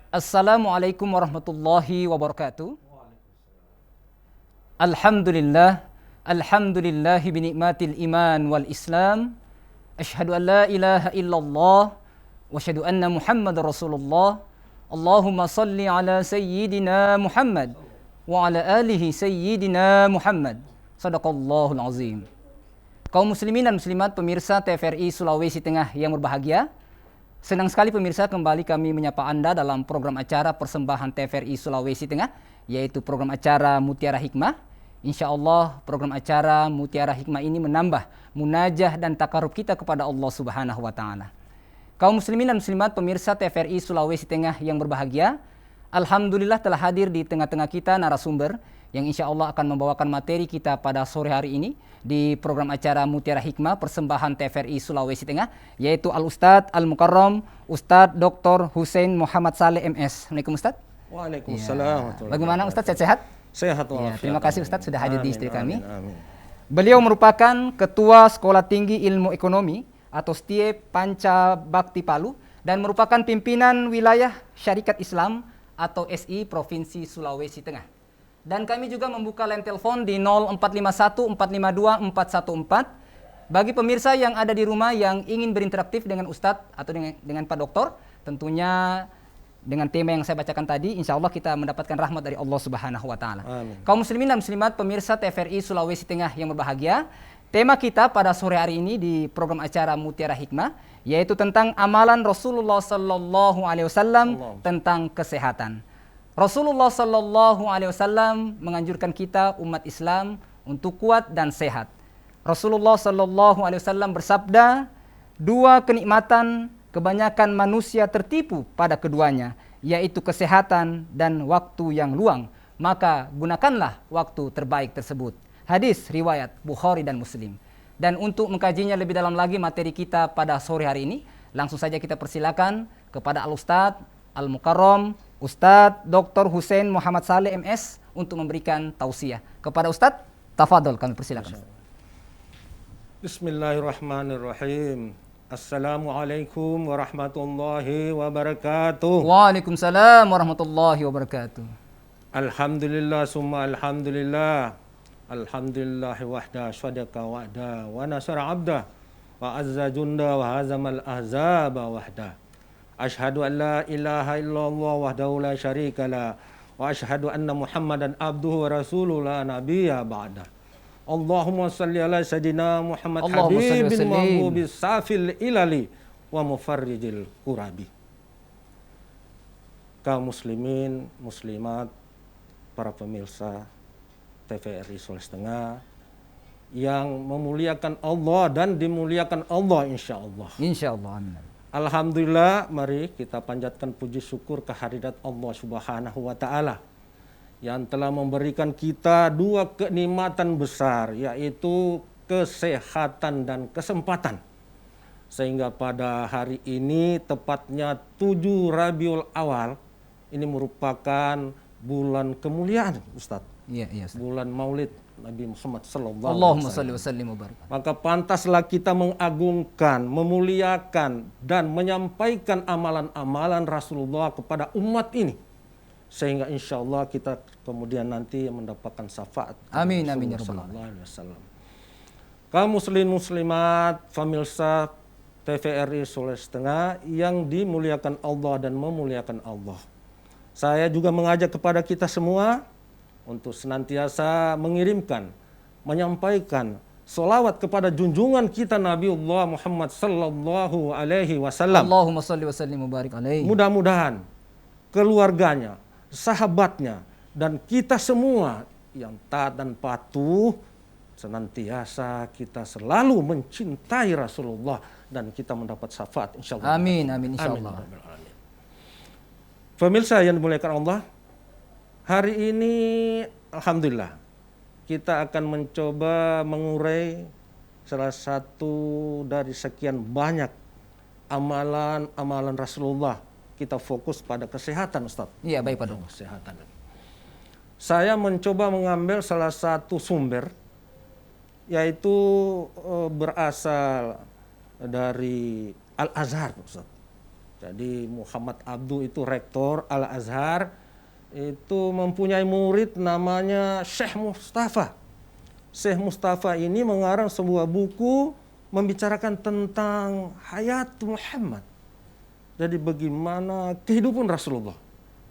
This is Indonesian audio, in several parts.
Assalamualaikum warahmatullahi wabarakatuh. Alhamdulillah, alhamdulillahi binikmatil iman wal islam. Asyhadu an la ilaha illallah wa asyhadu anna Muhammadar Rasulullah. Allahumma salli ala sayyidina Muhammad wa ala alihi sayyidina Muhammad. Shadaqallahul azim. Kaum muslimin dan muslimat pemirsa TVRI Sulawesi Tengah yang berbahagia, senang sekali pemirsa kembali kami menyapa Anda dalam program acara persembahan TVRI Sulawesi Tengah, yaitu program acara Mutiara Hikmah. Insya Allah program acara Mutiara Hikmah ini menambah munajah dan takarub kita kepada Allah Subhanahu wa Ta'ala. Kaum muslimin dan muslimat pemirsa TVRI Sulawesi Tengah yang berbahagia, alhamdulillah telah hadir di tengah-tengah kita narasumber yang insya Allah akan membawakan materi kita pada sore hari ini di program acara Mutiara Hikmah persembahan TVRI Sulawesi Tengah, yaitu Al-Ustadz Al-Mukarram Ustadz Dr. Husein Muhammad Saleh MS. Assalamualaikum Ustadz. Waalaikumsalam. Ya. Bagaimana Ustadz, sehat-sehat? Sehat. Ya, terima kasih Ustadz sudah hadir di istri kami. Amin. Beliau merupakan Ketua Sekolah Tinggi Ilmu Ekonomi atau STIE Panca Bakti Palu dan merupakan pimpinan wilayah Syarikat Islam atau SI Provinsi Sulawesi Tengah. Dan kami juga membuka line telepon di 0451 452 414 bagi pemirsa yang ada di rumah yang ingin berinteraktif dengan Ustadz atau dengan Pak Doktor, tentunya dengan tema yang saya bacakan tadi, insya Allah kita mendapatkan rahmat dari Allah Subhanahu wa Ta'ala. Kaum muslimin dan muslimat pemirsa TVRI Sulawesi Tengah yang berbahagia, tema kita pada sore hari ini di program acara Mutiara Hikmah yaitu tentang amalan Rasulullah Sallallahu Alaihi Wasallam tentang kesehatan. Rasulullah Sallallahu Alaihi Wasallam menganjurkan kita umat Islam untuk kuat dan sehat. Rasulullah Sallallahu Alaihi Wasallam bersabda, dua kenikmatan kebanyakan manusia tertipu pada keduanya, yaitu kesehatan dan waktu yang luang. Maka gunakanlah waktu terbaik tersebut. Hadis riwayat Bukhari dan Muslim. Dan untuk mengkajinya lebih dalam lagi materi kita pada sore hari ini, langsung saja kita persilakan kepada Al-Ustadz Al-Mukarram Ustadz Dr. Husein Muhammad Saleh MS untuk memberikan tausiah. Kepada Ustadz, tafadhol kami persilakan. Bismillahirrahmanirrahim. Assalamualaikum warahmatullahi wabarakatuh. Waalaikumsalam warahmatullahi wabarakatuh. Alhamdulillah summa alhamdulillah. Alhamdulillah wahda syadaka wa'da wa nasara abda wa azza junda wa hazamal ahzaba wahda. Ashhadu an la ilaha illallah wahdahu la syarika la wa ashhadu anna Muhammadan abduhu wa rasuluhu la nabiyya ba'da. Allahumma salli ala sayyidina Muhammad habibin mahbubis safil ilali wa mufarrijil kurabi. Kaum muslimin, muslimat, para pemirsa TVRI Sulawesi Tengah yang memuliakan Allah dan dimuliakan Allah insyaallah. Insyaallah, amin. Alhamdulillah, mari kita panjatkan puji syukur kehadirat Allah Subhanahu wa Ta'ala yang telah memberikan kita dua kenikmatan besar, yaitu kesehatan dan kesempatan. Sehingga pada hari ini, tepatnya 7 Rabiul Awal, ini merupakan bulan kemuliaan, Ustadz. Iya, bulan Maulid Nabi Muhammad sallallahu Allahumma salli wa sallim wa barik. Maka pantaslah kita mengagungkan, memuliakan dan menyampaikan amalan-amalan Rasulullah kepada umat ini, sehingga insya Allah kita kemudian nanti mendapatkan syafaat. Amin amin ya rabbal alamin. Kaum muslimin muslimat, pemirsa TVRI Sulawesi Tengah yang dimuliakan Allah dan memuliakan Allah. Saya juga mengajak kepada kita semua untuk senantiasa mengirimkan, menyampaikan solawat kepada junjungan kita Nabiullah Muhammad sallallahu alaihi wasallam. Allahumma salli wa sallim wa barik alaihi. Mudah-mudahan keluarganya, sahabatnya, dan kita semua yang taat dan patuh senantiasa kita selalu mencintai Rasulullah dan kita mendapat syafaat insyaallah. Amin amin insyaallah. Pemirsa yang dimuliakan Allah, hari ini alhamdulillah kita akan mencoba mengurai salah satu dari sekian banyak amalan-amalan Rasulullah. Kita fokus pada kesehatan, Ustaz. Iya, baik Pak Dok. Kesehatan. Saya mencoba mengambil salah satu sumber, yaitu berasal dari Al-Azhar, Ustaz. Jadi Muhammad Abduh itu rektor Al-Azhar, itu mempunyai murid namanya Syekh Mustafa. Syekh Mustafa ini mengarang sebuah buku membicarakan tentang hayat Muhammad. Jadi bagaimana kehidupan Rasulullah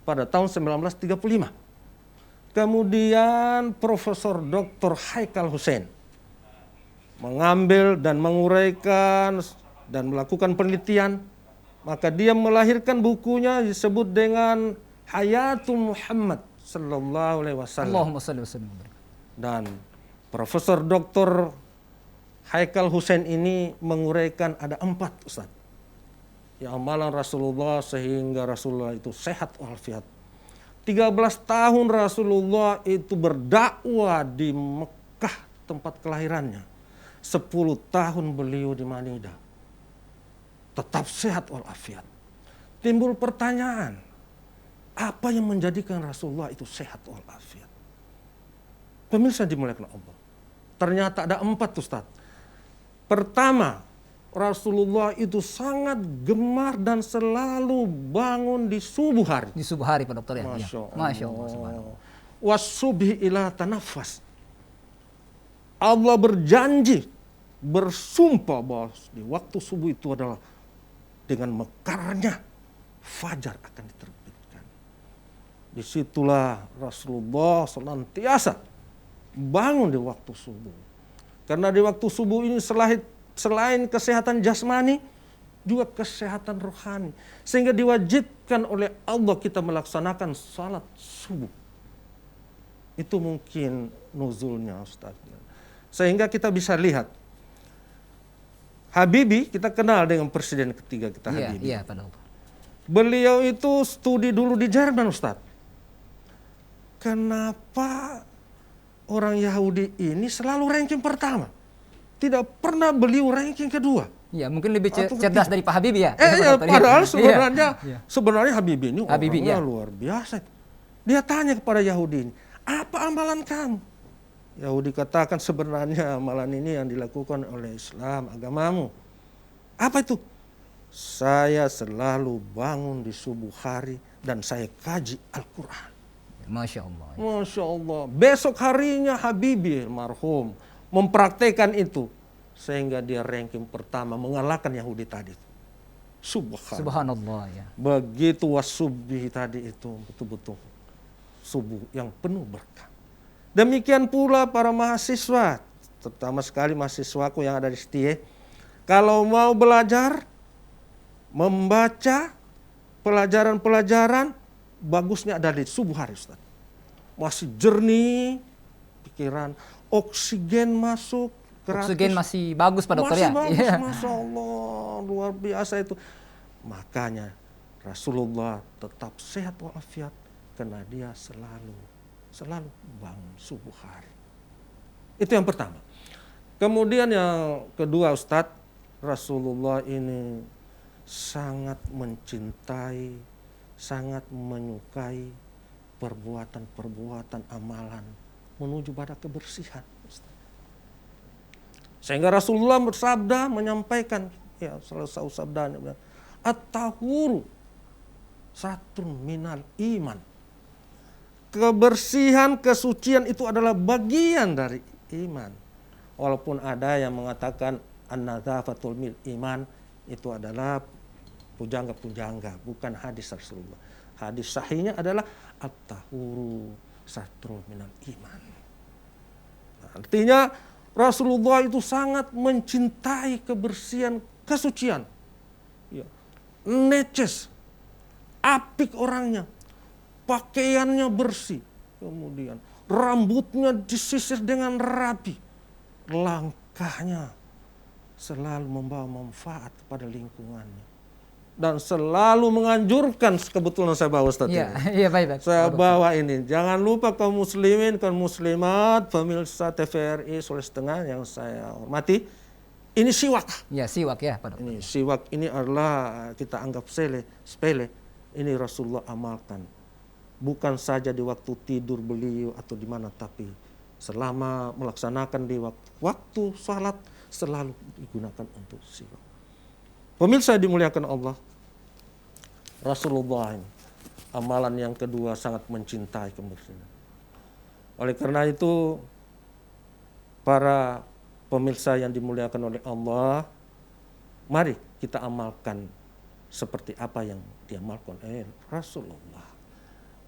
pada tahun 1935. Kemudian Profesor Dr. Haikal Hussein mengambil dan menguraikan dan melakukan penelitian. Maka dia melahirkan bukunya disebut dengan Hayatul Muhammad sallallahu alaihi wasallam. Allahumma shalli wa sallim. Dan Profesor Dr. Haikal Hussein ini menguraikan ada 4, Ustaz. Ya, amalan Rasulullah sehingga Rasulullah itu sehat walafiat. 13 tahun Rasulullah itu berdakwah di Mekah tempat kelahirannya. 10 tahun beliau di Manidah. Tetap sehat walafiat. Timbul pertanyaan, apa yang menjadikan Rasulullah itu sehat walafiat? Pemirsa dimuliakan Allah. Ternyata ada 4, Ustaz. Pertama, Rasulullah itu sangat gemar dan selalu bangun di subuh hari. Di subuh hari Pak Dokter ya. Masya Allah. Masya Allah. Subhanallah. Wasubhi ila tanafas. Allah berjanji, bersumpah bahwa di waktu subuh itu adalah dengan mekarnya fajar akan diterbitkan. Disitulah Rasulullah senantiasa bangun di waktu subuh. Karena di waktu subuh ini selain kesehatan jasmani, juga kesehatan rohani. Sehingga diwajibkan oleh Allah kita melaksanakan salat subuh. Itu mungkin nuzulnya, Ustaz. Sehingga kita bisa lihat, Habibie, kita kenal dengan presiden ketiga kita, Habibie. Iya, Pak Dokter. Beliau itu studi dulu di Jerman, Ustaz. Kenapa orang Yahudi ini selalu ranking pertama? Tidak pernah beliau ranking kedua. Iya, mungkin lebih Atau cerdas dari Pak Habibie ya. Padahal Iya. sebenarnya Habibie ini Habibie, orangnya iya. luar biasa. Dia tanya kepada Yahudi ini, apa amalan kamu? Yahudi katakan sebenarnya amalan ini yang dilakukan oleh Islam, agamamu. Apa itu? Saya selalu bangun di subuh hari dan saya kaji Al-Quran. Masya Allah. Masya Allah. Besok harinya Habibie marhum mempraktekkan itu. Sehingga dia ranking pertama mengalahkan Yahudi tadi. Subhanallah ya. Begitu wasubhi tadi itu betul-betul subuh yang penuh berkah. Demikian pula para mahasiswa, terutama sekali mahasiswaku yang ada di STIE, kalau mau belajar, membaca pelajaran-pelajaran, bagusnya ada di subuh hari, Ustaz. Masih jernih pikiran, oksigen masuk. Oksigen masih bagus Pak Dokter ya. Masih bagus, Iya. Masya Allah, luar biasa itu. Makanya Rasulullah tetap sehat walafiat karena dia selalu bangun subuh hari. Itu yang pertama. Kemudian yang kedua, Ustadz, Rasulullah ini sangat mencintai, sangat menyukai perbuatan-perbuatan amalan menuju pada kebersihan, Ustadz. Sehingga Rasulullah bersabda, menyampaikan, ya salah satu sabdanya, at-tahuru satrun minal iman. Kebersihan, kesucian itu adalah bagian dari iman. Walaupun ada yang mengatakan an-nadzafatul min iman itu adalah pujangga-pujangga, bukan hadis Rasulullah. Hadis sahihnya adalah at-tahuru satrun minal iman. Artinya Rasulullah itu sangat mencintai kebersihan, kesucian. Ya. Neces, apik orangnya, pakaiannya bersih, kemudian rambutnya disisir dengan rapi, langkahnya selalu membawa manfaat kepada lingkungannya. Dan selalu menganjurkan, kebetulan saya bawa Ustaz ini. Iya, baik. Saya bawa ini. Jangan lupa kaum muslimin, kaum muslimat, pemirsa TVRI Sulawesi Tengah yang saya hormati. Ini siwak. Ya, siwak ya, Pak Dokter. Ini siwak ini adalah kita anggap sepele. Ini Rasulullah amalkan. Bukan saja di waktu tidur beliau atau di mana, tapi selama melaksanakan di waktu salat selalu digunakan untuk siwak. Pemirsa dimuliakan Allah, Rasulullah ini. Amalan yang kedua sangat mencintai kebersihan. Oleh karena itu, para pemirsa yang dimuliakan oleh Allah, mari kita amalkan seperti apa yang diamalkan oleh Rasulullah.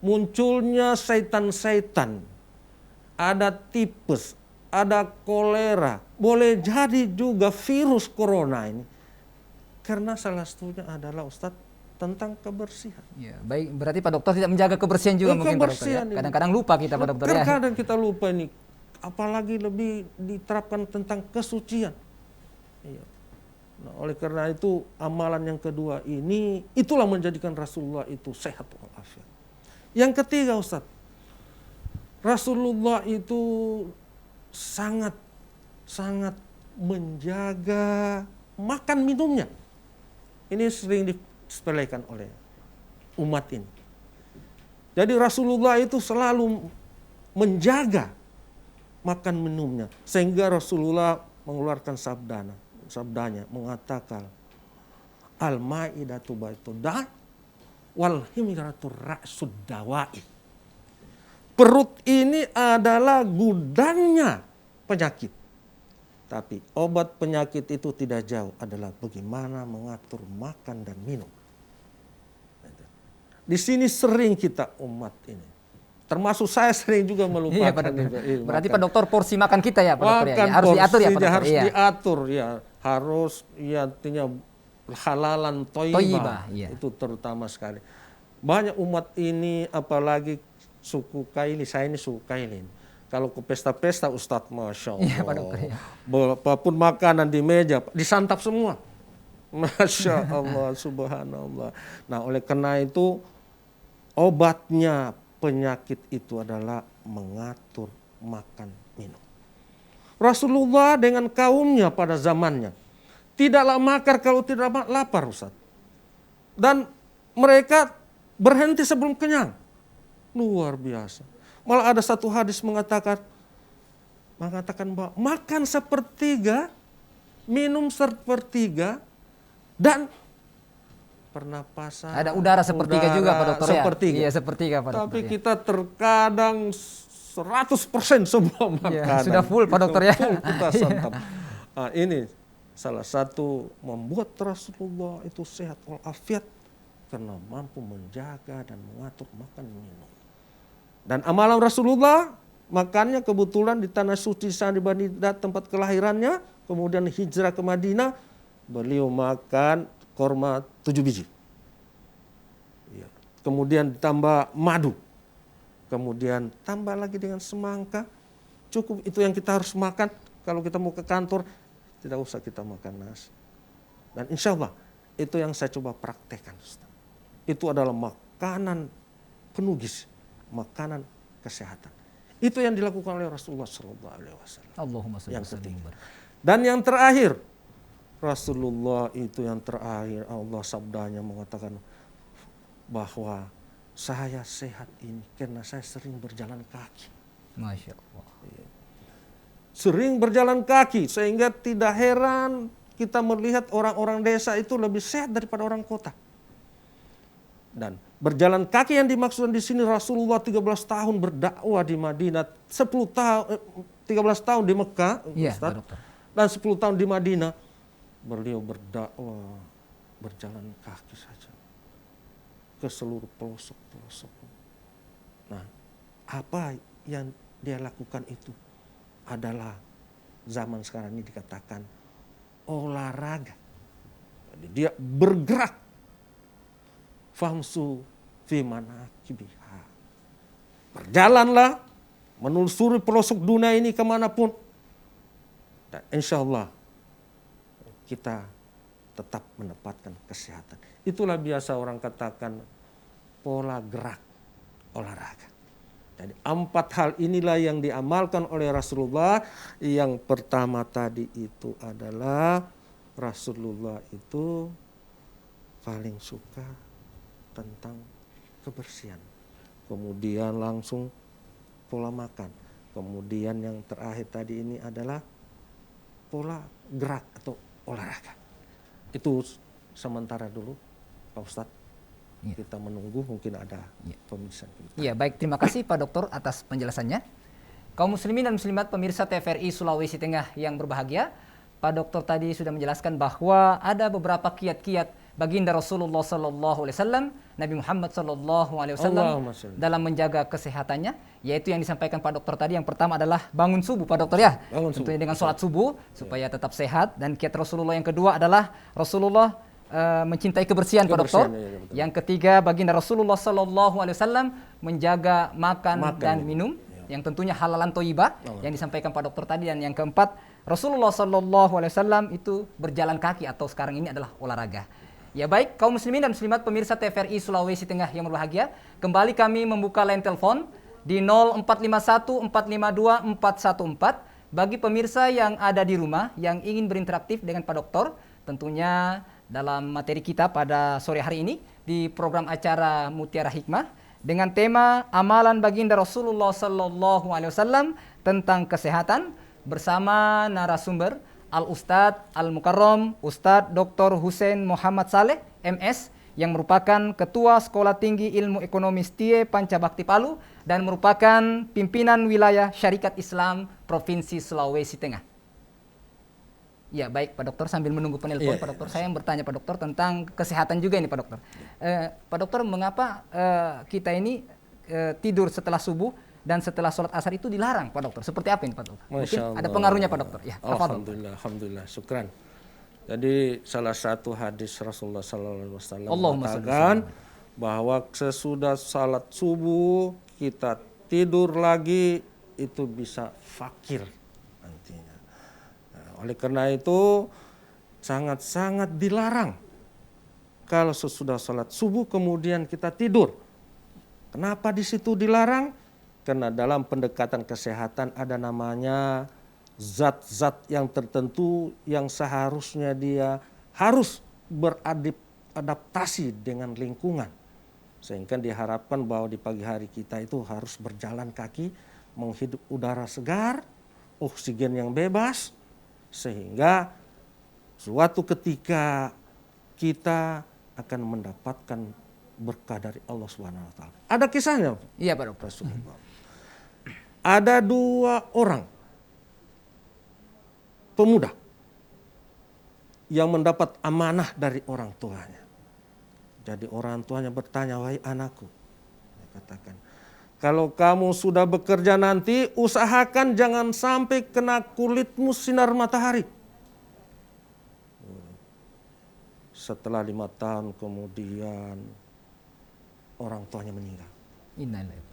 Munculnya syaitan-syaitan, ada tipes, ada kolera, boleh jadi juga virus corona ini. Karena salah satunya adalah Ustadz tentang kebersihan. Ya, baik, berarti Pak Dokter tidak menjaga kebersihan juga mungkin Pak Dokter ya. Kebersihan ini. Kadang-kadang lupa kita Pak Dokter ya. Terkadang kita lupa ini, apalagi lebih diterapkan tentang kesucian. Iya. Nah, oleh karena itu amalan yang kedua ini, itulah menjadikan Rasulullah itu sehat walafiat. Yang ketiga Ustaz, Rasulullah itu sangat menjaga makan minumnya. Ini sering disepelekan oleh umat ini. Jadi Rasulullah itu selalu menjaga makan minumnya, sehingga Rasulullah mengeluarkan sabdanya mengatakan, al-ma'idatu baitud da' wal himratu ra'sud dawa'i. Perut ini adalah gudangnya penyakit. Tapi obat penyakit itu tidak jauh, adalah bagaimana mengatur makan dan minum. Di sini sering kita umat ini, termasuk saya sering juga melupakan. Iya, Pak Dokter. Berarti Pak Dokter porsi makan kita ya Pak Dokter ya. Makan Harus diatur ya Pak Dokter. harus diatur ya, harus ya artinya halalan thayyibah. Iya. Itu terutama sekali. Banyak umat ini, apalagi suku Kaili, saya ini suku Kaili. Kalau ke pesta-pesta Ustadz, Masya Allah. Iya, Pak Dokter, ya. Apapun makanan di meja, disantap semua. Masya Allah, subhanallah. Nah, oleh karena itu, obatnya penyakit itu adalah mengatur makan minum. Rasulullah dengan kaumnya pada zamannya tidaklah makar kalau tidak lapar, Ustaz. Dan mereka berhenti sebelum kenyang. Luar biasa. Malah ada satu hadis mengatakan bahwa makan sepertiga, minum sepertiga, dan pernapasan. Ada udara sepertiga juga Pak Dokter sepertiga. ya. Iya, sepertiga Pak Dokter. Tapi kita terkadang 100% semua makanan. Ya, sudah full Pak Dokter ya. Full kita santap. Nah, ini salah satu membuat Rasulullah itu sehat walafiat karena mampu menjaga dan mengatur makan minum. Dan amalan Rasulullah, makannya kebetulan di tanah suci di Madinah tempat kelahirannya, kemudian hijrah ke Madinah, beliau makan korma 7 biji. Ya. Kemudian ditambah madu. Kemudian tambah lagi dengan semangka. Cukup itu yang kita harus makan. Kalau kita mau ke kantor, tidak usah kita makan nasi. Dan insya Allah, itu yang saya coba praktekkan. Itu adalah makanan penuh gizi, makanan kesehatan. Itu yang dilakukan oleh Rasulullah SAW. Allahumma sholli Yang wa sallim. ketiga. Dan yang terakhir, Rasulullah itu yang terakhir, Allah sabdanya mengatakan bahwa saya sehat ini karena saya sering berjalan kaki. Masya Allah. Sering berjalan kaki sehingga tidak heran kita melihat orang-orang desa itu lebih sehat daripada orang kota. Dan berjalan kaki yang dimaksudkan di sini Rasulullah 13 tahun berdakwah di Madinah, 13 tahun di Mekah, Iya, Ustaz, Pak Dokter. dan 10 tahun di Madinah. Beliau berdakwah berjalan kaki saja ke seluruh pelosok-pelosok. Nah, apa yang dia lakukan itu adalah zaman sekarang ini dikatakan olahraga. Jadi dia bergerak. Famsu fi manakibiha. Berjalanlah menelusuri pelosok dunia ini kemanapun. Dan insya Allah kita tetap mendapatkan kesehatan. Itulah biasa orang katakan pola gerak olahraga. Jadi 4 hal inilah yang diamalkan oleh Rasulullah. Yang pertama tadi itu adalah Rasulullah itu paling suka tentang kebersihan. Kemudian langsung pola makan. Kemudian yang terakhir tadi ini adalah pola gerak atau olahraga. Itu sementara dulu Pak Ustadz. Kita menunggu mungkin ada pemeriksaan kita. Iya, baik, terima kasih Pak Dokter atas penjelasannya. Kaum muslimin dan muslimat pemirsa TVRI Sulawesi Tengah yang berbahagia, Pak Dokter tadi sudah menjelaskan bahwa ada beberapa kiat-kiat baginda Rasulullah Sallallahu Alaihi Wasallam, Nabi Muhammad Sallallahu Alaihi Wasallam Allahumma sholli. dalam menjaga kesehatannya, yaitu yang disampaikan Pak Dokter tadi. Yang pertama adalah bangun subuh, Pak Dokter ya, Bangun tentunya subuh. dengan sholat subuh supaya tetap sehat. Dan kiat Rasulullah yang kedua adalah Rasulullah mencintai kebersihan, Pak Dokter. Kebersihan, iya, betul. Yang ketiga baginda Rasulullah Sallallahu Alaihi Wasallam menjaga makan dan minum, yang tentunya halalan thayyibah yang disampaikan Pak Dokter tadi. Dan yang keempat, Rasulullah Sallallahu Alaihi Wasallam itu berjalan kaki atau sekarang ini adalah olahraga. Ya baik, kaum muslimin dan muslimat pemirsa TVRI Sulawesi Tengah yang berbahagia, kembali kami membuka line telepon di 0451 452 414 bagi pemirsa yang ada di rumah yang ingin berinteraktif dengan Pak Dokter, tentunya dalam materi kita pada sore hari ini di program acara Mutiara Hikmah dengan tema amalan baginda Rasulullah Sallallahu Alaihi Wasallam tentang kesehatan bersama narasumber Al-Ustadz Al-Mukarram Ustadz Dr. Husein Muhammad Saleh MS yang merupakan Ketua Sekolah Tinggi Ilmu Ekonomi STIE Pancabakti Palu dan merupakan pimpinan wilayah Syarikat Islam Provinsi Sulawesi Tengah. Ya baik Pak Dokter, sambil menunggu penelpon Pak Dokter, saya yang bertanya Pak Dokter tentang kesehatan juga ini Pak Dokter. Pak Dokter, mengapa kita ini tidur setelah subuh dan setelah sholat asar itu dilarang Pak Dokter? Seperti apa ini Pak Dokter? Mungkin ada pengaruhnya Pak Dokter. Ya, Alhamdulillah, syukran. Jadi salah satu hadis Rasulullah SAW Allahumma mengatakan bahwa sesudah salat subuh kita tidur lagi itu bisa fakir nantinya. Oleh karena itu sangat-sangat dilarang kalau sesudah sholat subuh kemudian kita tidur. Kenapa di situ dilarang? Karena dalam pendekatan kesehatan ada namanya zat-zat yang tertentu yang seharusnya dia harus beradaptasi dengan lingkungan. Sehingga diharapkan bahwa di pagi hari kita itu harus berjalan kaki, menghirup udara segar, oksigen yang bebas, sehingga suatu ketika kita akan mendapatkan berkah dari Allah Subhanahu wa taala. Ada kisahnya. Iya Pak Dokter. Ada 2 orang pemuda yang mendapat amanah dari orang tuanya. Jadi orang tuanya bertanya, "Wahai anakku," dia katakan, "kalau kamu sudah bekerja nanti, usahakan jangan sampai kena kulitmu sinar matahari." Setelah 5 tahun kemudian orang tuanya meninggal. Innalillahi.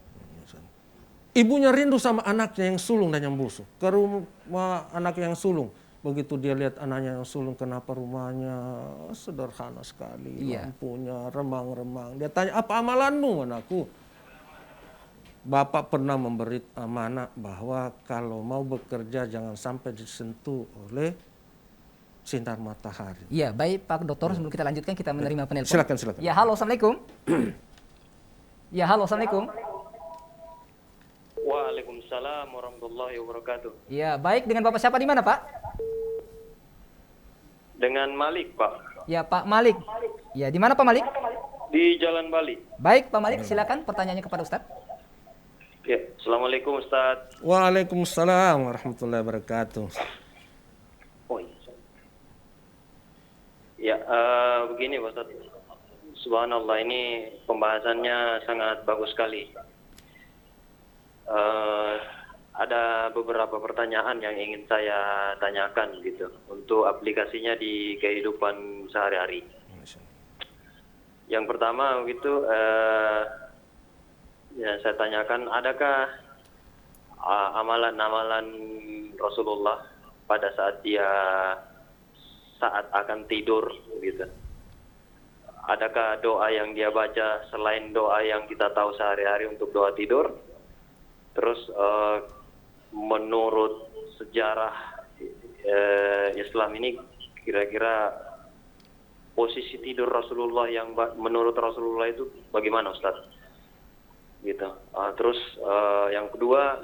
Ibunya rindu sama anaknya yang sulung dan yang bungsu. Ke rumah anak yang sulung. Begitu dia lihat anaknya yang sulung, kenapa rumahnya sederhana sekali. Lampunya remang-remang. Dia tanya, "Apa amalanmu anakku?" Bapak pernah memberi amanah bahwa kalau mau bekerja jangan sampai disentuh oleh sinar matahari. Iya, baik Pak Dokter, sebelum kita lanjutkan kita menerima penelpon. Silakan. Ya, halo, Assalamualaikum. Ya, halo, Assalamualaikum. Waalaikumsalam warahmatullahi wabarakatuh. Ya, baik, dengan Bapak siapa di mana, Pak? Dengan Malik, Pak. Ya, Pak Malik. Ya, di mana Pak Malik? Di Jalan Bali. Baik, Pak Malik, silakan pertanyaannya kepada Ustadz. Ya, Assalamualaikum Ustaz. Waalaikumsalam warahmatullahi wabarakatuh. Oh iya. Ya, begini Pak Ustaz. Subhanallah, ini pembahasannya sangat bagus sekali. Ada beberapa pertanyaan yang ingin saya tanyakan gitu untuk aplikasinya di kehidupan sehari-hari. Yang pertama begitu, ya saya tanyakan, adakah amalan-amalan Rasulullah pada saat akan tidur gitu? Adakah doa yang dia baca selain doa yang kita tahu sehari-hari untuk doa tidur? Terus menurut sejarah Islam ini kira-kira posisi tidur Rasulullah yang menurut Rasulullah itu bagaimana Ustaz? Gitu. Terus yang kedua,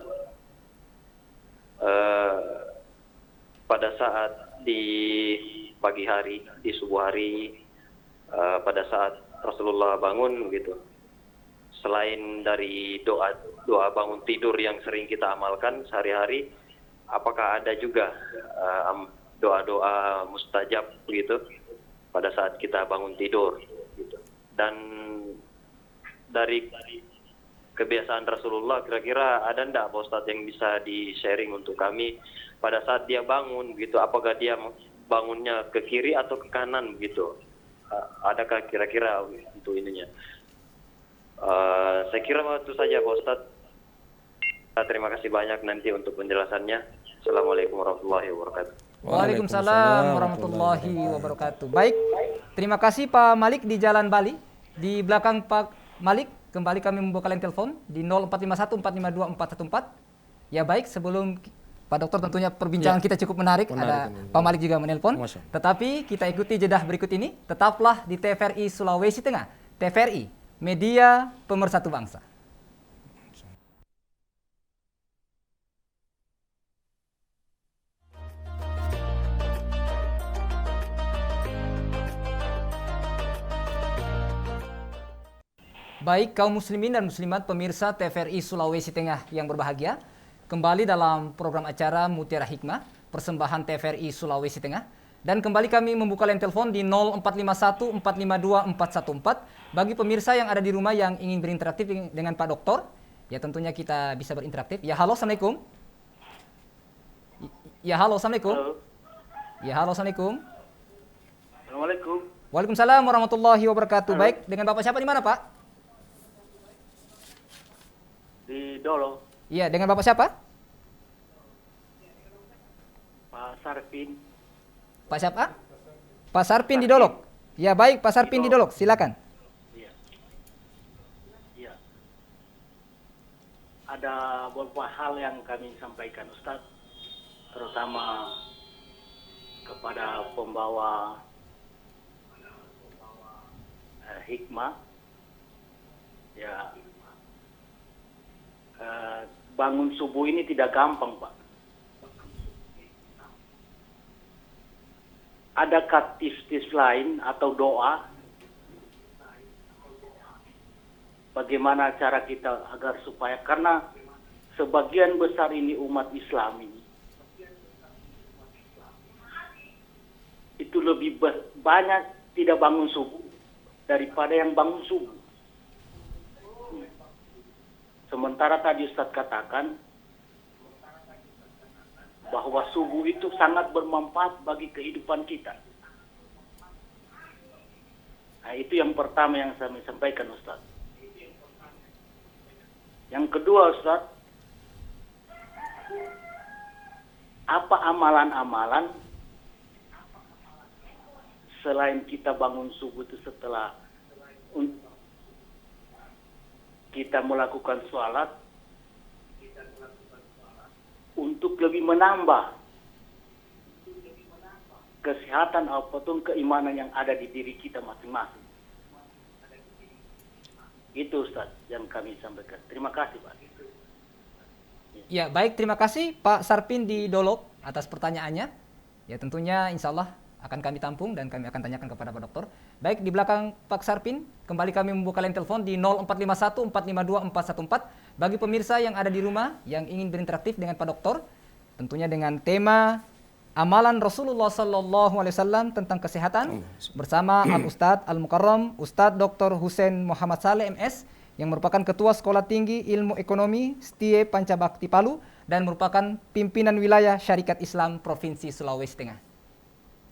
pada saat di pagi hari, di subuh hari, pada saat Rasulullah bangun gitu. Selain dari doa bangun tidur yang sering kita amalkan sehari-hari, apakah ada juga doa-doa mustajab gitu pada saat kita bangun tidur gitu. Dan dari kebiasaan Rasulullah, kira-kira ada enggak Pak Ustadz yang bisa di-sharing untuk kami pada saat dia bangun gitu, apakah dia bangunnya ke kiri atau ke kanan gitu? Adakah kira-kira untuk ininya? Saya kira itu saja Pak Ustadz. Terima kasih banyak nanti untuk penjelasannya. Assalamualaikum warahmatullahi wabarakatuh. Waalaikumsalam warahmatullahi wabarakatuh. Baik, terima kasih Pak Malik di Jalan Bali. Di belakang Pak Malik, kembali kami membuka line telepon di 0451 452 414. Ya baik, sebelum Pak Dokter tentunya perbincangan kita cukup menarik. Ada Pak Malik juga menelpon. Tetapi kita ikuti jedah berikut ini. Tetaplah di TVRI Sulawesi Tengah. TVRI, media pemersatu bangsa. Baik kaum muslimin dan muslimat pemirsa TVRI Sulawesi Tengah yang berbahagia, kembali dalam program acara Mutiara Hikmah, persembahan TVRI Sulawesi Tengah. Dan kembali kami membuka line telepon di 0451 452 414 bagi pemirsa yang ada di rumah yang ingin berinteraktif dengan Pak Dokter. Ya tentunya kita bisa berinteraktif. Ya halo, Assalamualaikum. Ya halo, Assalamualaikum. Halo. Ya halo, Assalamualaikum. Assalamualaikum. Waalaikumsalam warahmatullahi wabarakatuh. Halo. Baik, dengan Bapak siapa di mana Pak? Di Dolo, Iya, dengan Bapak siapa? Pak Sarpin. Pak siapa? Pak Sarpin di Dolok. Ya baik, Pak Sarpin di Dolok, silakan. Iya. Iya. Ada beberapa hal yang kami sampaikan Ustadz, terutama kepada pembawa hikmah. Ya, bangun subuh ini tidak gampang, Pak. Adakah tips-tips lain atau doa? Bagaimana cara kita agar supaya, karena sebagian besar ini umat Islam ini itu lebih banyak tidak bangun subuh daripada yang bangun subuh. Sementara tadi Ustadz katakan bahwa subuh itu sangat bermanfaat bagi kehidupan kita. Nah, itu yang pertama yang saya sampaikan Ustadz. Yang kedua Ustadz, apa amalan-amalan selain kita bangun subuh itu setelah kita melakukan sholat untuk lebih menambah kesehatan ataupun keimanan yang ada di diri kita masing-masing. Itu Ustaz yang kami sampaikan. Terima kasih Pak. Ya baik, terima kasih Pak Sarpin di Dolok atas pertanyaannya. Ya tentunya insya Allah akan kami tampung dan kami akan tanyakan kepada Pak Dokter. Baik, di belakang Pak Sarpin, kembali kami membuka line telepon di 0451 452 414 bagi pemirsa yang ada di rumah yang ingin berinteraktif dengan Pak Dokter, tentunya dengan tema amalan Rasulullah Sallallahu Alaihi Wasallam tentang kesehatan bersama Al Ustadz Al Mukarram Ustadz Dr. Husein Muhammad Saleh MS yang merupakan Ketua Sekolah Tinggi Ilmu Ekonomi STIE Pancabakti Palu dan merupakan pimpinan wilayah Syarikat Islam Provinsi Sulawesi Tengah.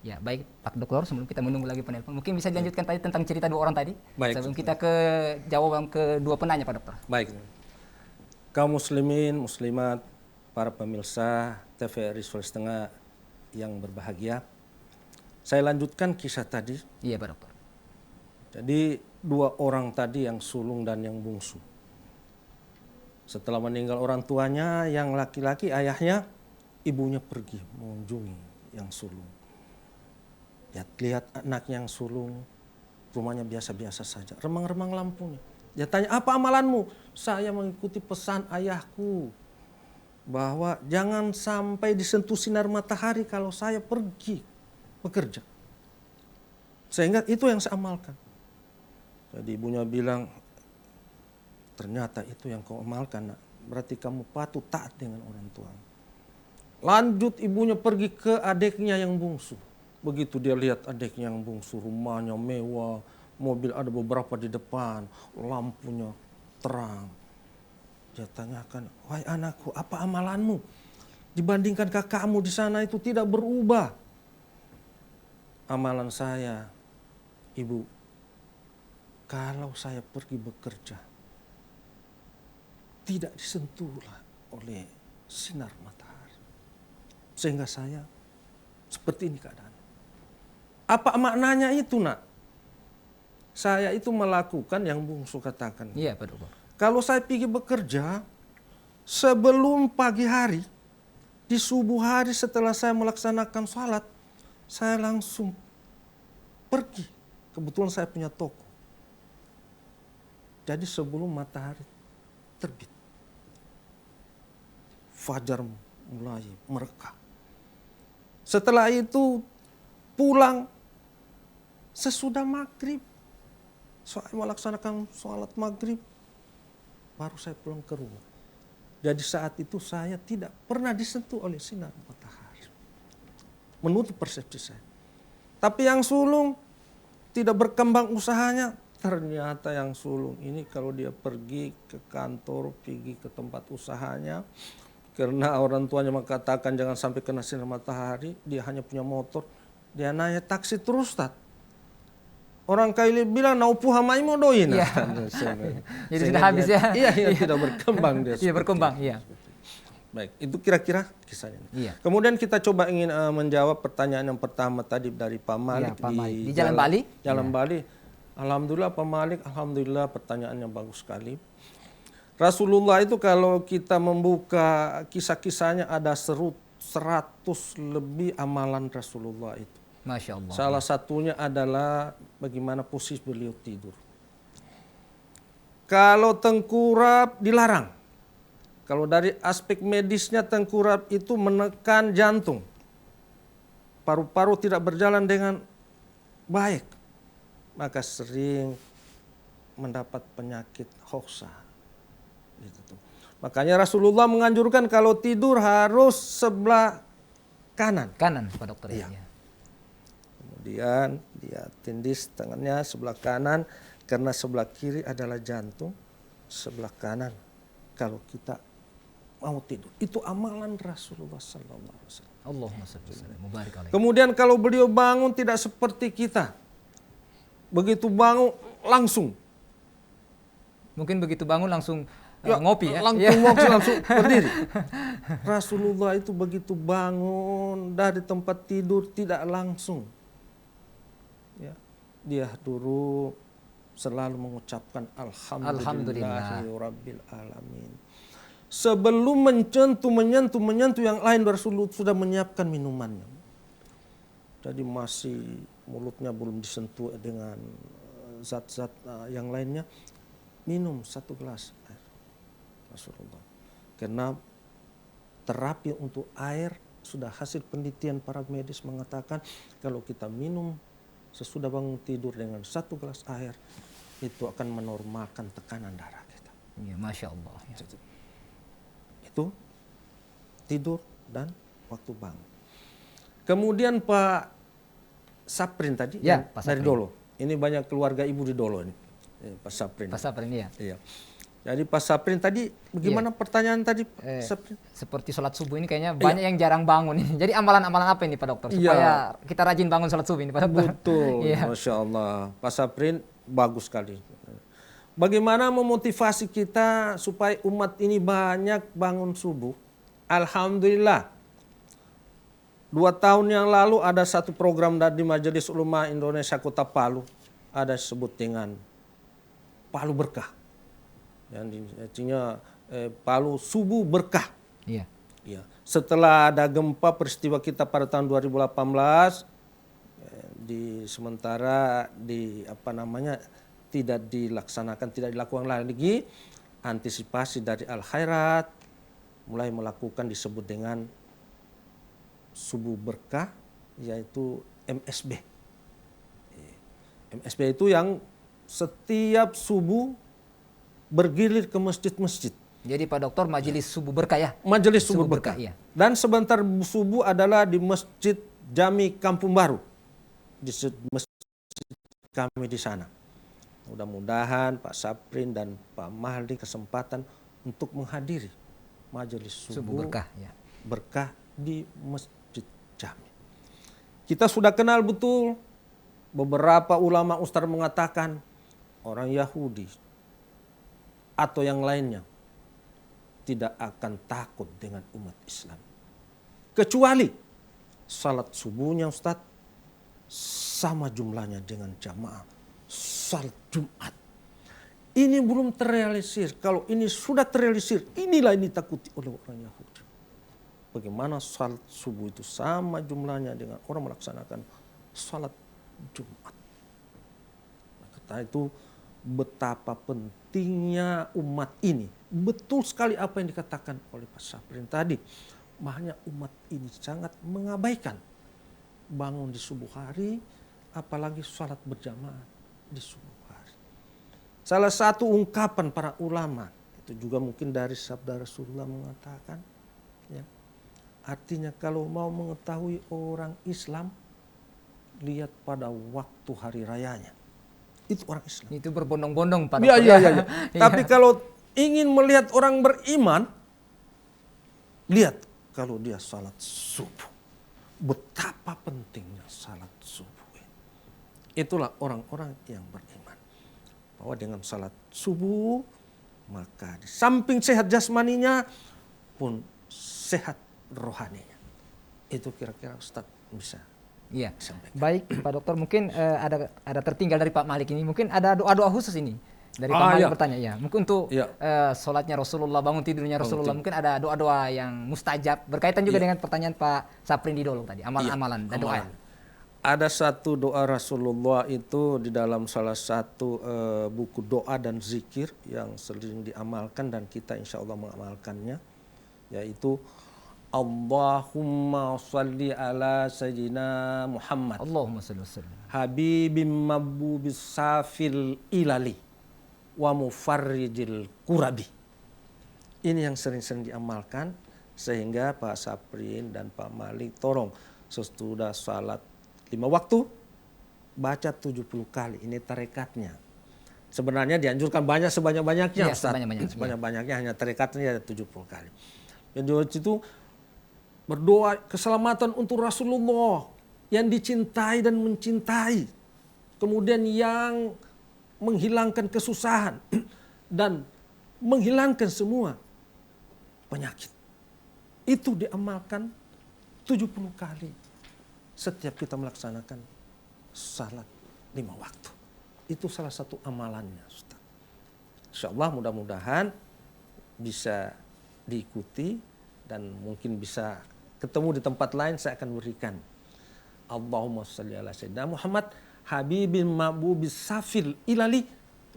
Ya baik Pak Dokter, sebelum kita menunggu lagi penelpon, mungkin bisa dilanjutkan tadi tentang cerita dua orang tadi. Baik. Sebelum kita ke jawaban kedua penanya Pak Dokter. Baik. Kaum muslimin, muslimat, para pemirsa TVRI Sulawesi Tengah yang berbahagia. Saya lanjutkan kisah tadi. Iya Pak Dokter. Jadi dua orang tadi yang sulung dan yang bungsu. Setelah meninggal orang tuanya, yang laki-laki ayahnya, ibunya pergi mengunjungi yang sulung. Ya, lihat anaknya yang sulung, rumahnya biasa-biasa saja, remang-remang lampunya. Dia tanya, apa amalanmu? Saya mengikuti pesan ayahku bahwa jangan sampai disentuh sinar matahari kalau saya pergi bekerja. Sehingga itu yang saya amalkan. Jadi ibunya bilang, ternyata itu yang kau amalkan, nak. Berarti kamu patuh taat dengan orang tua. Lanjut ibunya pergi ke adiknya yang bungsu. Begitu dia lihat adiknya yang bungsu, rumahnya mewah, mobil ada beberapa di depan, lampunya terang. Dia tanyakan, wahai anakku, apa amalanmu? Dibandingkan kakakmu di sana itu tidak berubah. Amalan saya, ibu, kalau saya pergi bekerja, tidak disentuhlah oleh sinar matahari. Sehingga saya seperti ini keadaan. Apa maknanya itu, nak? Saya itu melakukan yang bungsu katakan. Iya, Pak Dokter. Kalau saya pergi bekerja, sebelum pagi hari, di subuh hari setelah saya melaksanakan sholat, saya langsung pergi. Kebetulan saya punya toko. Jadi sebelum matahari terbit, fajar mulai mereka. Setelah itu pulang sesudah maghrib. Saya melaksanakan sholat maghrib, baru saya pulang ke rumah. Jadi saat itu saya tidak pernah disentuh oleh sinar matahari. Menurut persepsi saya. Tapi yang sulung tidak berkembang usahanya. Ternyata yang sulung ini kalau dia pergi ke kantor, pergi ke tempat usahanya, karena orang tuanya mengatakan jangan sampai kena sinar matahari, dia hanya punya motor, dia naik taksi terus, Tat. Orang kaya bilang, naupu hamai mau doin. Iya. Jadi sudah habis ya. Iya, tidak berkembang dia. Iya, berkembang, iya. Baik, itu kira-kira kisahnya. Iya. Kemudian kita coba ingin menjawab pertanyaan yang pertama tadi dari Pak Malik, Iya, Pak Malik. Di Jalan Bali. Jalan Bali. Alhamdulillah Pak Malik, alhamdulillah pertanyaannya bagus sekali. Rasulullah itu kalau kita membuka kisah-kisahnya ada 100 lebih amalan Rasulullah itu. Masya Allah. Salah satunya adalah bagaimana posisi beliau tidur. Kalau tengkurap dilarang. Kalau dari aspek medisnya tengkurap itu menekan jantung. Paru-paru tidak berjalan dengan baik. Maka sering mendapat penyakit hoxa. Gitu. Makanya Rasulullah menganjurkan kalau tidur harus sebelah kanan. Kanan, Pak Dokter. Iya. Ya. Kemudian dia tindis tangannya sebelah kanan karena sebelah kiri adalah jantung, sebelah kanan kalau kita mau tidur. Itu amalan Rasulullah sallallahu alaihi wasallam. Allahumma shalli wa sallim. Mubarak alaih. Kemudian kalau beliau bangun tidak seperti kita. Begitu bangun langsung Mungkin begitu bangun langsung ngopi ya. Langsung berdiri. Rasulullah itu begitu bangun dari tempat tidur tidak langsung. Ya, dia dulu selalu mengucapkan alhamdulillahi rabbil alamin. Sebelum menyentuh yang lain Rasulullah sudah menyiapkan minumannya. Jadi masih mulutnya belum disentuh dengan zat-zat yang lainnya. Minum 1 gelas air Rasulullah. Karena terapi untuk air sudah hasil penelitian para medis mengatakan kalau kita minum sesudah bangun tidur dengan 1 gelas air itu akan menormalkan tekanan darah kita. Ya, Masya Allah. Ya. Itu tidur dan waktu bangun. Kemudian Pak Saprin tadi Ya, Pak dari Saprin. Dolo. Ini banyak keluarga ibu di Dolo ini. Pak Saprin. Pak Saprin ya. Iya. Jadi Pak Saprin tadi bagaimana pertanyaan tadi Pak Saprin? Seperti sholat subuh ini kayaknya banyak yang jarang bangun ini. Jadi amalan-amalan apa ini Pak Dokter supaya kita rajin bangun sholat subuh ini Pak Dokter? Betul, Iya. Masya Allah. Pak Saprin bagus sekali. Bagaimana memotivasi kita supaya umat ini banyak bangun subuh? Alhamdulillah. 2 tahun yang lalu ada satu program dari Majelis Ulama Indonesia Kota Palu. Ada disebut dengan Palu Berkah. Yang artinya Palu Subuh Berkah. Iya. Ya. Setelah ada gempa peristiwa kita pada tahun 2018, tidak dilaksanakan, tidak dilakukan lagi, antisipasi dari Al Khairat mulai melakukan disebut dengan Subuh Berkah, yaitu MSB. MSB itu yang setiap subuh bergilir ke masjid-masjid. Jadi Pak Dokter majelis subuh berkah ya? Majelis subuh Subuh berkah. berkah, iya. Dan sebentar subuh adalah di Masjid Jami Kampung Baru. Di masjid kami di sana. Mudah-mudahan Pak Saprin dan Pak Mahdi kesempatan untuk menghadiri majelis Subuh berkah ya. berkah di Masjid Jami. Kita sudah kenal betul, beberapa ulama ustaz mengatakan orang Yahudi atau yang lainnya tidak akan takut dengan umat Islam. Kecuali salat subuhnya Ustaz sama jumlahnya dengan jamaah salat Jumat. Ini belum terrealisir. Kalau ini sudah terrealisir, inilah ini ditakuti oleh orang Yahudi. Bagaimana salat subuh itu sama jumlahnya dengan orang melaksanakan salat Jumat. Kata itu betapa pentingnya umat ini. Betul sekali apa yang dikatakan oleh Pak Saprin tadi. Makanya umat ini sangat mengabaikan bangun di subuh hari, apalagi sholat berjamaah di subuh hari. Salah satu ungkapan para ulama, itu juga mungkin dari sabda Rasulullah mengatakan, ya, artinya kalau mau mengetahui orang Islam, lihat pada waktu hari rayanya. Itu orang Islam. Itu berbondong-bondong Pak Iya, Dokter. iya, iya. Tapi kalau ingin melihat orang beriman, lihat kalau dia salat subuh. Betapa pentingnya salat subuh. Itulah orang-orang yang beriman. Bahwa dengan salat subuh, maka di samping sehat jasmaninya pun sehat rohaninya. Itu kira-kira Ustaz bisa. Iya. Sampaikan. Baik Pak Dokter, mungkin ada tertinggal dari Pak Malik ini. Mungkin ada doa-doa khusus ini dari Pak Malik iya. bertanya ya. Mungkin untuk Iya. sholatnya Rasulullah, bangun tidurnya Rasulullah, mungkin ada doa-doa yang mustajab berkaitan juga dengan pertanyaan Pak Saprin di dulu tadi, amalan-amalan dan doa. Ada satu doa Rasulullah itu di dalam salah satu buku doa dan zikir yang sering diamalkan dan kita insya Allah mengamalkannya, yaitu Allahumma salli ala sayyidina Muhammad Allahumma shalli wa sallim. habibim mabubis safil ilali wa mufarrijil kurabi. Ini yang sering-sering diamalkan sehingga Pak Saprin dan Pak Malik tolong sesudah salat 5 waktu baca 70 kali. Ini tarekatnya. Sebenarnya dianjurkan banyak sebanyak-banyaknya Iya, Ustaz. sebanyak-banyaknya. Sebanyak-banyaknya hanya tarekatnya ada 70 kali. Yang di situ berdoa keselamatan untuk Rasulullah yang dicintai dan mencintai. Kemudian yang menghilangkan kesusahan dan menghilangkan semua penyakit. Itu diamalkan 70 kali setiap kita melaksanakan salat 5 waktu. Itu salah satu amalannya Ustaz. Insyaallah mudah-mudahan bisa diikuti dan mungkin bisa ketemu di tempat lain saya akan berikan. Allahumma shalli ala sayyidina Muhammad habibin mabubis safil ilali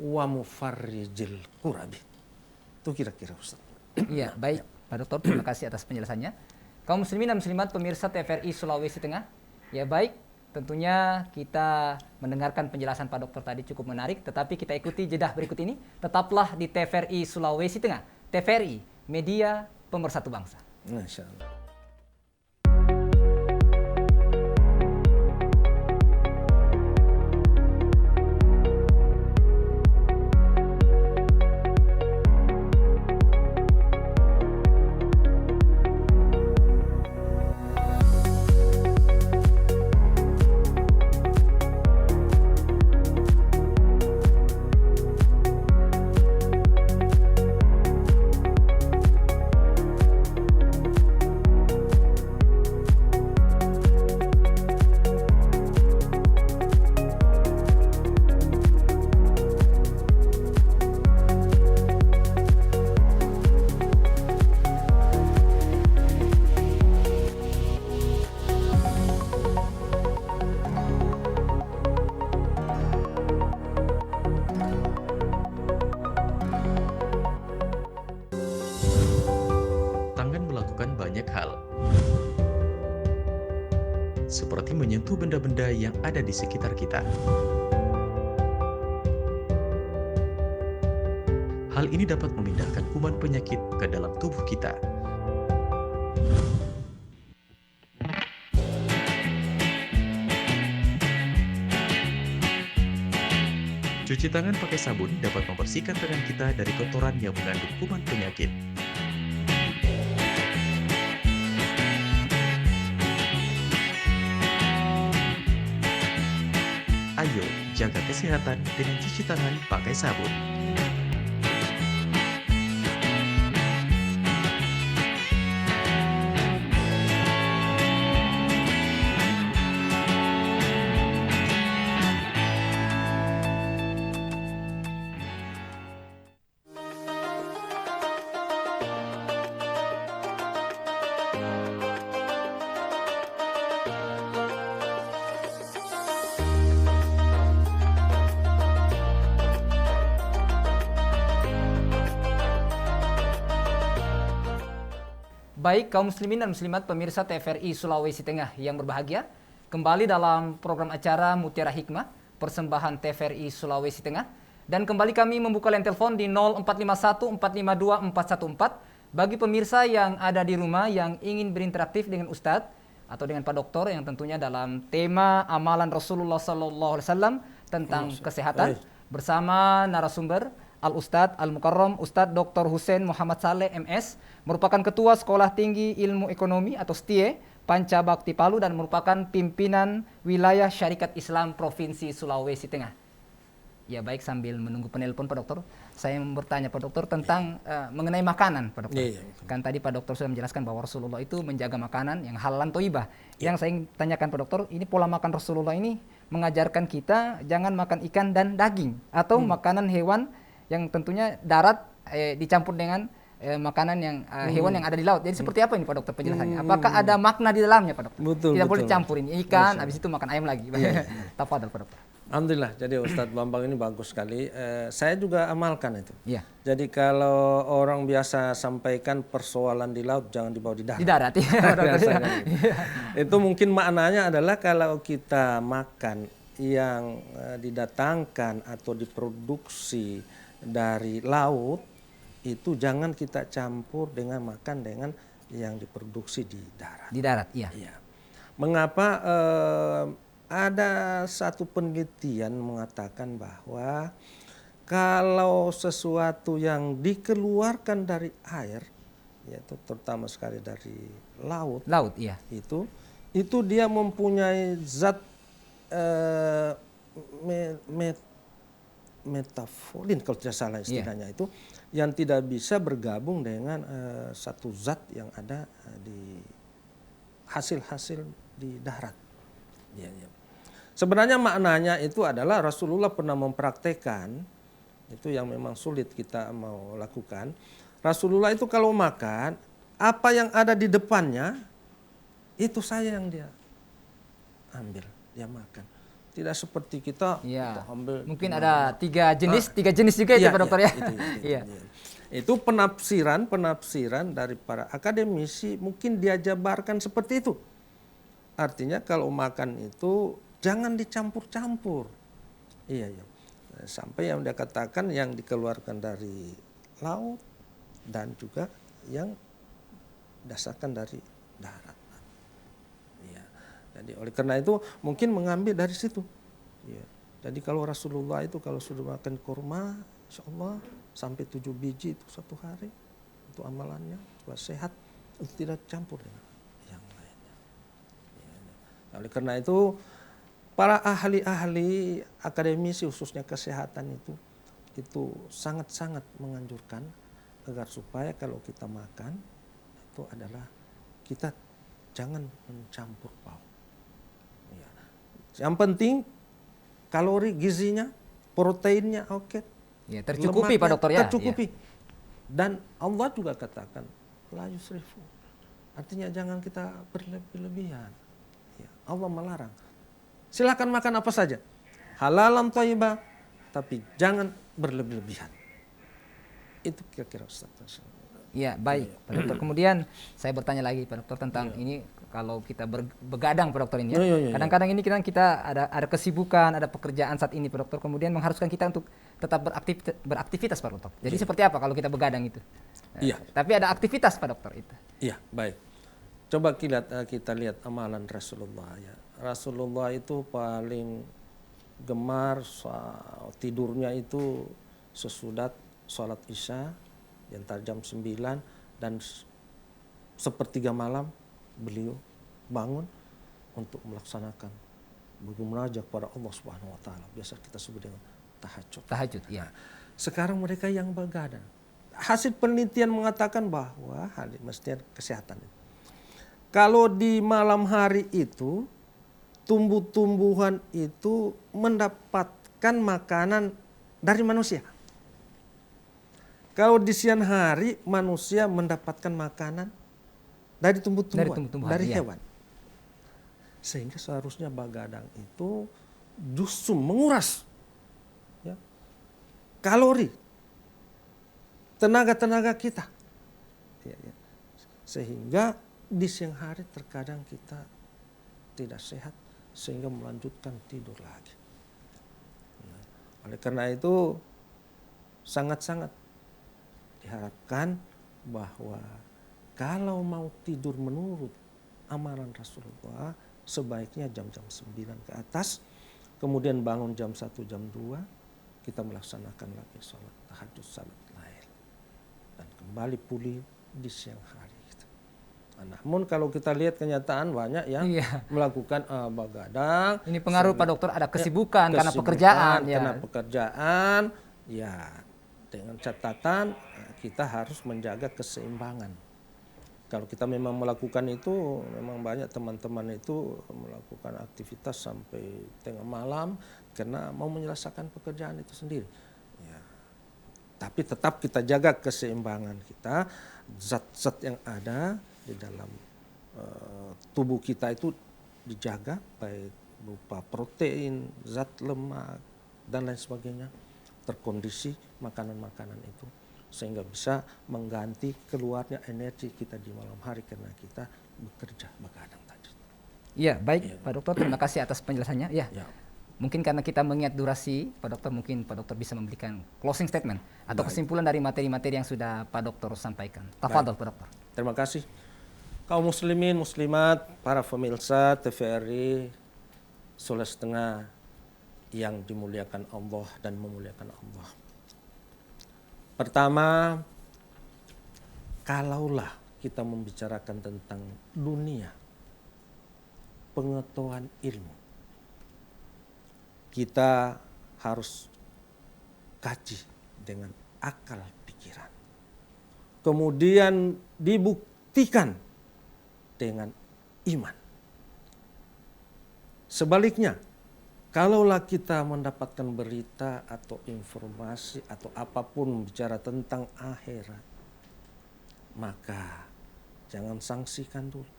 wa mufarrijil kurabi. Itu kira-kira Ustaz. Iya, baik Pak Dokter, terima kasih atas penjelasannya. Kaum muslimin dan muslimat pemirsa TVRI Sulawesi Tengah. Ya baik, tentunya kita mendengarkan penjelasan Pak Dokter tadi cukup menarik, tetapi kita ikuti jedah berikut ini. Tetaplah di TVRI Sulawesi Tengah. TVRI, media pemersatu bangsa. Masya Allah. banyak hal, seperti menyentuh benda-benda yang ada di sekitar kita, Hal ini dapat memindahkan kuman penyakit ke dalam tubuh kita. Cuci tangan pakai sabun dapat membersihkan tangan kita dari kotoran yang mengandung kuman penyakit. Ayo, jaga kesehatan dengan cuci tangan pakai sabun. Baik kaum muslimin dan muslimat pemirsa TVRI Sulawesi Tengah yang berbahagia, kembali dalam program acara Mutiara Hikmah, persembahan TVRI Sulawesi Tengah. Dan kembali kami membuka line telepon di 0451 452 414 bagi pemirsa yang ada di rumah yang ingin berinteraktif dengan Ustadz atau dengan Pak Doktor yang tentunya dalam tema amalan Rasulullah SAW tentang kesehatan bersama narasumber Al-Ustadz Al-Mukarram Ustadz Dr. Hussein Muhammad Saleh MS, merupakan Ketua Sekolah Tinggi Ilmu Ekonomi atau STIE Panca Bakti Palu dan merupakan pimpinan wilayah Syarikat Islam Provinsi Sulawesi Tengah. Ya baik, sambil menunggu penelpon Pak Dokter, saya mau bertanya Pak Dokter tentang mengenai makanan Pak Dokter. Kan tadi Pak Dokter sudah menjelaskan bahwa Rasulullah itu menjaga makanan yang halal toibah. Yang saya ingin tanyakan Pak Dokter, ini pola makan Rasulullah ini mengajarkan kita jangan makan ikan dan daging atau makanan hewan yang tentunya darat dicampur dengan makanan yang hewan yang ada di laut. Jadi seperti apa ini Pak Dokter penjelasannya? Apakah ada makna di dalamnya Pak Dokter? Tidak boleh campurin ikan, habis itu makan ayam lagi. Tafadhol Pak Dokter. Alhamdulillah, jadi Ustadz Bambang ini bagus sekali. Saya juga amalkan itu. Iya. Jadi kalau orang biasa sampaikan persoalan di laut jangan dibawa di darat. Di darat ya. Biasanya gitu. Itu mungkin maknanya adalah kalau kita makan yang didatangkan atau diproduksi dari laut, itu jangan kita campur dengan makan dengan yang diproduksi di darat. Di darat, iya. Iya. Mengapa ada satu penelitian mengatakan bahwa kalau sesuatu yang dikeluarkan dari air, yaitu terutama sekali dari laut, Iya. itu dia mempunyai zat metafolin kalau tidak salah istilahnya itu, yang tidak bisa bergabung dengan satu zat yang ada di hasil-hasil di darat. Ya, ya. Sebenarnya maknanya itu adalah Rasulullah pernah mempraktekkan, itu yang memang sulit kita mau lakukan. Rasulullah itu kalau makan, apa yang ada di depannya, itu saya yang dia ambil, dia makan. Tidak seperti kita ambil. Mungkin ada tiga jenis juga itu Pak Dokter ya. Itu penafsiran dari para akademisi, mungkin dia jabarkan seperti itu. Artinya kalau makan itu jangan dicampur-campur. Iya. Sampai yang dia katakan yang dikeluarkan dari laut dan juga yang dasarkan dari darat. Jadi oleh karena itu mungkin mengambil dari situ. Ya. Jadi kalau Rasulullah itu kalau sudah makan kurma, insya Allah sampai 7 biji itu satu hari, itu amalannya supaya sehat, itu tidak campur dengan yang lainnya. Ya. Oleh karena itu para ahli-ahli akademisi khususnya kesehatan itu sangat-sangat menganjurkan agar supaya kalau kita makan itu adalah kita jangan mencampur baur. Yang penting kalori gizinya, proteinnya oke. Ya, tercukupi Pak Dokter ya. Tercukupi. Dan Allah juga katakan la yusrifu. Artinya jangan kita berlebihan. Ya, Allah melarang. Silakan makan apa saja. Halalan thayyibah, tapi jangan berlebihan. Itu kira-kira Ustaz. Ya, baik Pak Dokter. Kemudian saya bertanya lagi Pak Dokter tentang ini kalau kita begadang Pak Dokter ini ya. Iya. Kadang-kadang ini kita ada kesibukan, ada pekerjaan saat ini Pak Dokter, kemudian mengharuskan kita untuk tetap beraktivitas Pak Dokter. Jadi seperti apa kalau kita begadang itu? Iya. Tapi ada aktivitas Pak Dokter itu. Iya, baik. Coba kita lihat amalan Rasulullah ya. Rasulullah itu paling gemar tidurnya itu sesudah sholat Isya antara jam 9 dan sepertiga malam beliau bangun untuk melaksanakan bermunajat kepada Allah Subhanahu wa taala. Biasa kita sebut dengan tahajud. Tahajud, ya. Sekarang mereka yang begadang. Hasil penelitian mengatakan bahwa mestinya kesehatan itu. Kalau di malam hari itu tumbuh-tumbuhan itu mendapatkan makanan dari manusia. Kalau di siang hari manusia mendapatkan makanan dari tumbuh-tumbuhan, dari iya. hewan. Sehingga seharusnya begadang itu justru menguras ya, kalori, tenaga kita. Ya. Sehingga di siang hari terkadang kita tidak sehat sehingga melanjutkan tidur lagi. Nah, oleh karena itu sangat-sangat diharapkan bahwa kalau mau tidur menurut amalan Rasulullah sebaiknya jam-jam 9 ke atas, kemudian bangun jam 1, jam 2, kita melaksanakan lagi sholat tahajud, salat lail, dan kembali pulih di siang hari. Nah, namun kalau kita lihat kenyataan banyak yang melakukan begadang. Ini pengaruh Pak Dokter, ada kesibukan karena pekerjaan. Karena pekerjaan, ya dengan catatan kita harus menjaga keseimbangan. Kalau kita memang melakukan itu, memang banyak teman-teman itu melakukan aktivitas sampai tengah malam karena mau menyelesaikan pekerjaan itu sendiri. Ya. Tapi tetap kita jaga keseimbangan kita, zat-zat yang ada di dalam tubuh kita itu dijaga, baik berupa protein, zat lemak, dan lain sebagainya, terkondisi makanan-makanan itu, sehingga bisa mengganti keluarnya energi kita di malam hari karena kita bekerja begadang tadi. Iya, baik Pak Dokter, terima kasih atas penjelasannya. Ya. Mungkin karena kita mengingat durasi, Pak Dokter, mungkin Pak Dokter bisa memberikan closing statement atau kesimpulan dari materi-materi yang sudah Pak Dokter sampaikan. Tafadhol Pak Dokter. Terima kasih. Kaum muslimin, muslimat, para pemirsa TVRI Sulawesi Tengah yang dimuliakan Allah dan memuliakan Allah. Pertama, kalaulah kita membicarakan tentang dunia pengetahuan ilmu, kita harus kaji dengan akal pikiran. Kemudian dibuktikan dengan iman. Sebaliknya, kalaulah kita mendapatkan berita atau informasi atau apapun bicara tentang akhirat, maka jangan sangsikan dulu.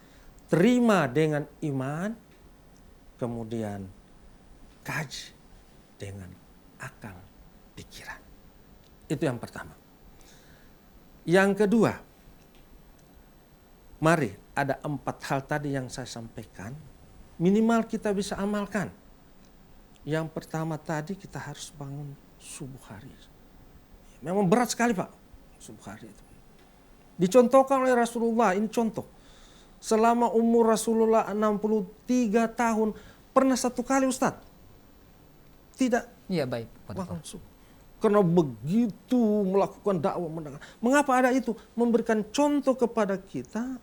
Terima dengan iman, kemudian kaji dengan akal pikiran. Itu yang pertama. Yang kedua, mari ada 4 hal tadi yang saya sampaikan, minimal kita bisa amalkan. Yang pertama tadi kita harus bangun subuh hari. Memang berat sekali Pak, subuh hari itu. Dicontohkan oleh Rasulullah, ini contoh. Selama umur Rasulullah 63 tahun, pernah 1 kali Ustaz tidak Iya, baik Pak Dokter. bangun subuh. Karena begitu melakukan dakwah mendakwah. Mengapa ada itu? Memberikan contoh kepada kita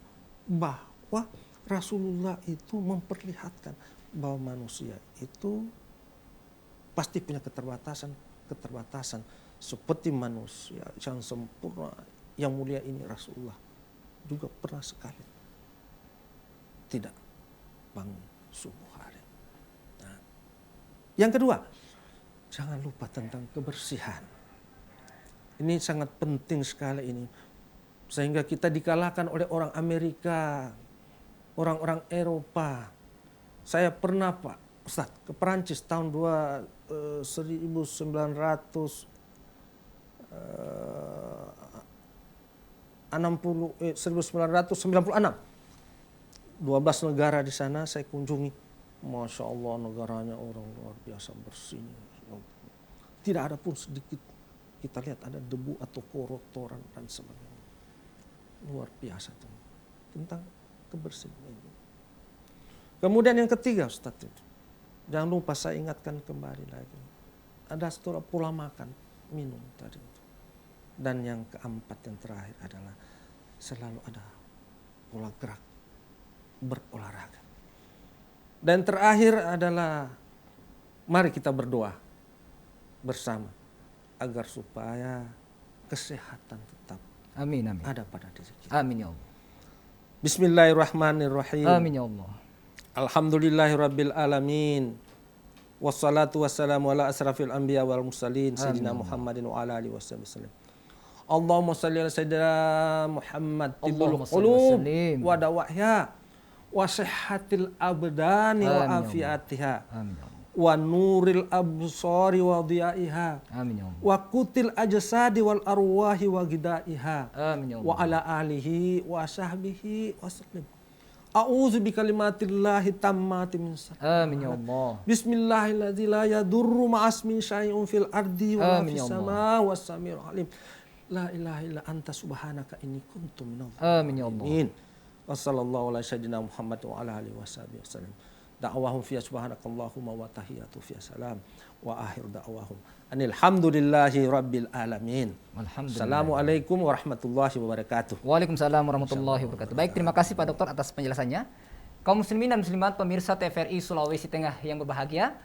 bahwa Rasulullah itu memperlihatkan bahwa manusia itu pasti punya keterbatasan seperti manusia yang sempurna yang mulia ini. Rasulullah juga pernah sekali tidak bangun subuh hari. Nah, yang kedua, jangan lupa tentang kebersihan. Ini sangat penting sekali ini. Sehingga kita dikalahkan oleh orang Amerika, orang-orang Eropa. Saya pernah Pak Ustaz ke Perancis tahun 1996. 12 negara di sana saya kunjungi. Masya Allah, negaranya orang luar biasa bersihnya. Tidak ada pun sedikit kita lihat ada debu atau kotoran dan sebagainya. Luar biasa tentang kebersihan ini. Kemudian yang ketiga Ustadz itu, jangan lupa saya ingatkan kembali lagi. Ada setelah pola makan, minum tadi itu. Dan yang keempat yang terakhir adalah selalu ada pola gerak, berolahraga. Dan terakhir adalah mari kita berdoa bersama agar supaya kesehatan tetap Amin, amin. ada pada diri kita. Amin ya Allah. Bismillahirrahmanirrahim. Amin ya Allah. Alhamdulillahirabbil alamin. Wassalatu wassalamu ala asrafil anbiya wal mursalin sayyidina Muhammadin wa ala alihi wasallam. Allahumma shalli ala sayyidina Muhammad tibul Allahumma shalli wa qulub sallim. wa dawahya wa sihhatil abdani wa Amin ya Allah. afiatiha Amin ya Allah. wa nuril absari wa dhiyaiha Amin ya Allah. wa kutil ajsadi wal arwahi wa gidaiha Amin ya Allah. wa ala alihi wa sahbihi wa sallim. A'udzu bikalimatillahi tammati min syarri. Amin ya Allah. Bismillahirrahmanirrahim. La yadurru ma'asmi syai'un fil ardi wa Amin fis ya Allah. sama was samiul alim. La ilaha illa anta subhanaka inni kuntu minadh Amin ya Allah. dhalimin. Wassallallahu ala sayyidina Muhammad wa ala alihi wasallam. Da'wahum fiya subhanakallahumma wa tahiyatu fiya salam wa akhir da'wahum alhamdulillahi rabbil alamin. Alhamdulillah. Assalamualaikum warahmatullahi wabarakatuh. Waalaikumsalam warahmatullahi wabarakatuh. Baik, terima kasih Pak Dokter atas penjelasannya. Kaum muslimin dan muslimat pemirsa TVRI Sulawesi Tengah yang berbahagia,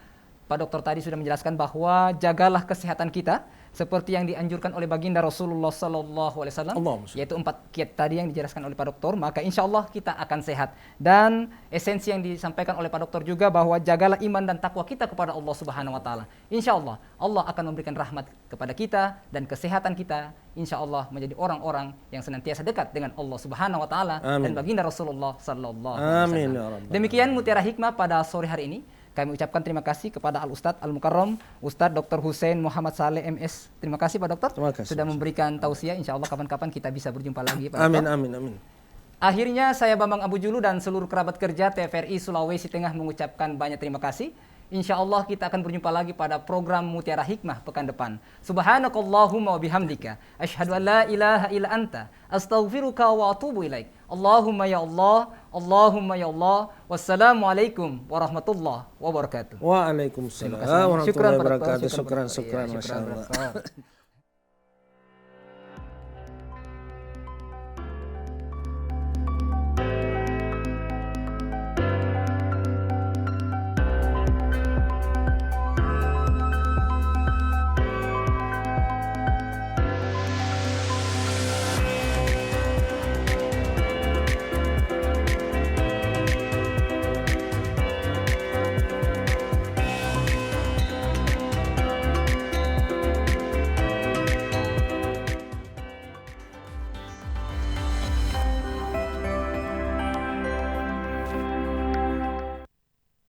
Pak Dokter tadi sudah menjelaskan bahwa jagalah kesehatan kita seperti yang dianjurkan oleh baginda Rasulullah Sallallahu Alaihi Wasallam, Allahumma sholli. yaitu 4 kiat tadi yang dijelaskan oleh Pak Dokter. Maka insya Allah kita akan sehat. Dan esensi yang disampaikan oleh Pak Dokter juga bahwa jagalah iman dan takwa kita kepada Allah Subhanahu Wa Taala. Insya Allah Allah akan memberikan rahmat kepada kita dan kesehatan kita. Insya Allah menjadi orang-orang yang senantiasa dekat dengan Allah Subhanahu Wa Taala dan baginda Rasulullah Sallallahu Alaihi Amin, Wasallam. ya Rabbal Demikian Mutiara Hikmah pada sore hari ini. Kami ucapkan terima kasih kepada Al-Ustadz Al-Mukarram, Ustadz Dr. Hussein Muhammad Saleh MS. Terima kasih Pak Dokter Terima kasih, sudah memberikan tausiah. Insya Allah kapan-kapan kita bisa berjumpa lagi Pak Amin, Dokter. amin, amin. Akhirnya saya Bambang Abu Julu dan seluruh kerabat kerja TVRI Sulawesi Tengah mengucapkan banyak terima kasih. Insya Allah kita akan berjumpa lagi pada program Mutiara Hikmah pekan depan. Subhanakallahumma wa bihamdika. Asyhadu an la ilaha illa anta. Astaghfiruka wa atubu ilaik. Allahumma ya Allah. Allahumma ya Allah. Wassalamualaikum warahmatullahi wabarakatuh. Waalaikumsalam Terima kasih. warahmatullahi Syukran, Pak Dokter. wabarakatuh. Syukran, Syukran, Pak Dokter. syukran, Iya, masya syukran, Allah. Pak Dokter.